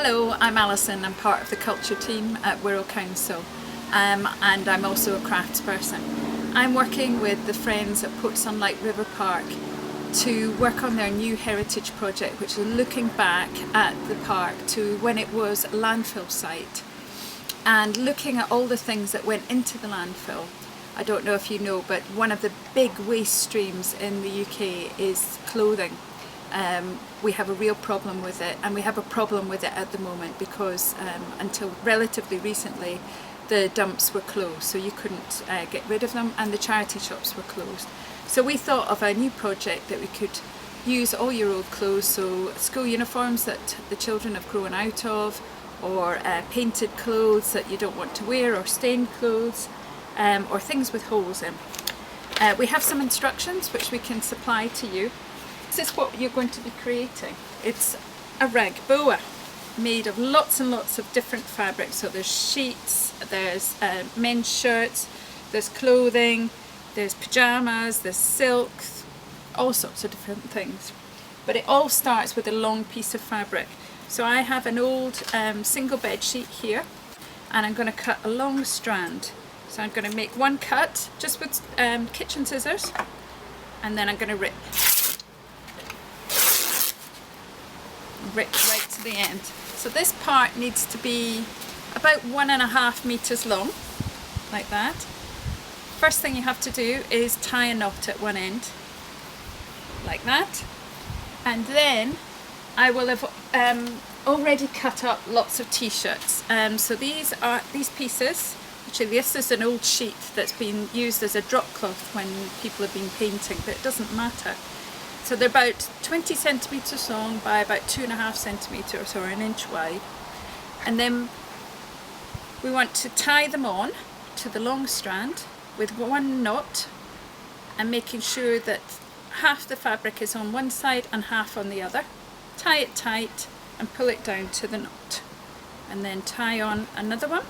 Hello, I'm Alison. I'm part of the culture team at Wirral Council and I'm also a craftsperson. I'm working with the friends at Port Sunlight River Park to work on their new heritage project, which is looking back at the park to when it was a landfill site and looking at all the things that went into the landfill. I don't know if you know, but one of the big waste streams in the UK is clothing. We have a real problem with it, and we have a problem with it at the moment because until relatively recently the dumps were closed, so you couldn't get rid of them, and the charity shops were closed. So we thought of a new project that we could use all your old clothes, so school uniforms that the children have grown out of, or painted clothes that you don't want to wear, or stained clothes, or things with holes in. We have some instructions which we can supply to you. This is what you're going to be creating. It's a rag boa made of lots and lots of different fabrics. So there's sheets, there's men's shirts, there's clothing, there's pyjamas, there's silks, all sorts of different things. But it all starts with a long piece of fabric. So I have an old single bed sheet here, and I'm going to cut a long strand. So I'm going to make one cut just with kitchen scissors, and then I'm going to rip right to the end. So this part needs to be about 1.5 meters long, like that. First thing you have to do is tie a knot at one end, like that. And then I will have already cut up lots of t-shirts. So these pieces, actually this is an old sheet that's been used as a drop cloth when people have been painting, but it doesn't matter. So they're about 20 centimetres long by about 2.5 centimetres or an inch wide. And then we want to tie them on to the long strand with one knot, and making sure that half the fabric is on one side and half on the other. Tie it tight and pull it down to the knot. And then tie on another one.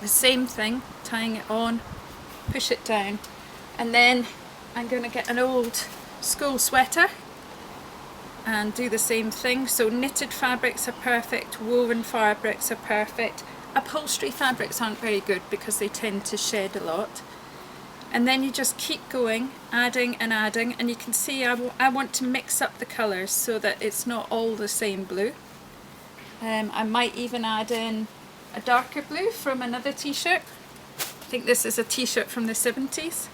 The same thing, tying it on, push it down. And then I'm going to get an old school sweater and do the same thing. So knitted fabrics are perfect, woven fabrics are perfect. Upholstery fabrics aren't very good because they tend to shed a lot. And then you just keep going, adding and adding, and you can see I want to mix up the colours so that it's not all the same blue. I might even add in a darker blue from another t-shirt. I think this is a t-shirt from the 70s.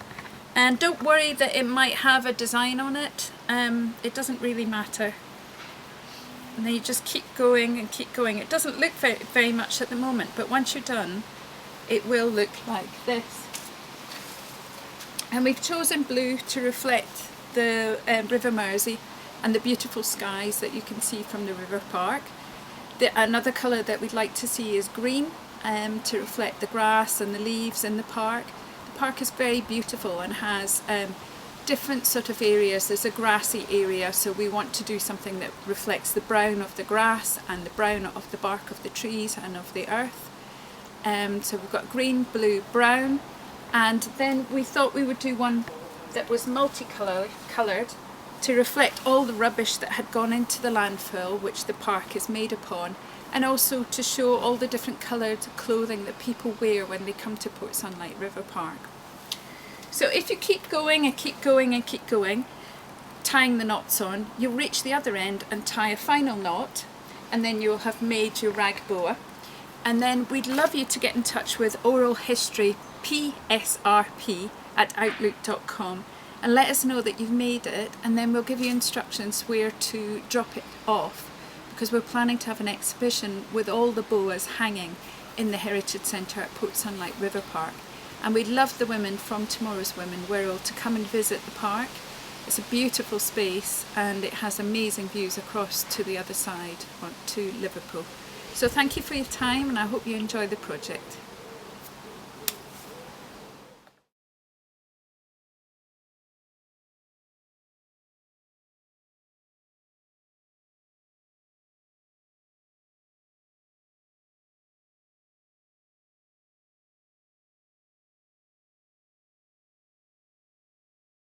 And don't worry that it might have a design on it, it doesn't really matter. And then you just keep going and keep going. It doesn't look very much at the moment, but once you're done, it will look like this. And we've chosen blue to reflect the River Mersey and the beautiful skies that you can see from the river park. Another colour that we'd like to see is green, to reflect the grass and the leaves in the park. The park is very beautiful and has different sort of areas. There's a grassy area, so we want to do something that reflects the brown of the grass and the brown of the bark of the trees and of the earth. So we've got green, blue, brown, and then we thought we would do one that was multicoloured to reflect all the rubbish that had gone into the landfill, which the park is made upon, and also to show all the different coloured clothing that people wear when they come to Port Sunlight River Park. So if you keep going and keep going and keep going, tying the knots on, you'll reach the other end and tie a final knot, and then you'll have made your rag boa. And then we'd love you to get in touch with Oral History psrp@outlook.com and let us know that you've made it, and then we'll give you instructions where to drop it off, because we're planning to have an exhibition with all the boas hanging in the Heritage Centre at Port Sunlight River Park. And we'd love the women from Tomorrow's Women, Wirral, to come and visit the park. It's a beautiful space and it has amazing views across to the other side, to Liverpool. So thank you for your time, and I hope you enjoy the project.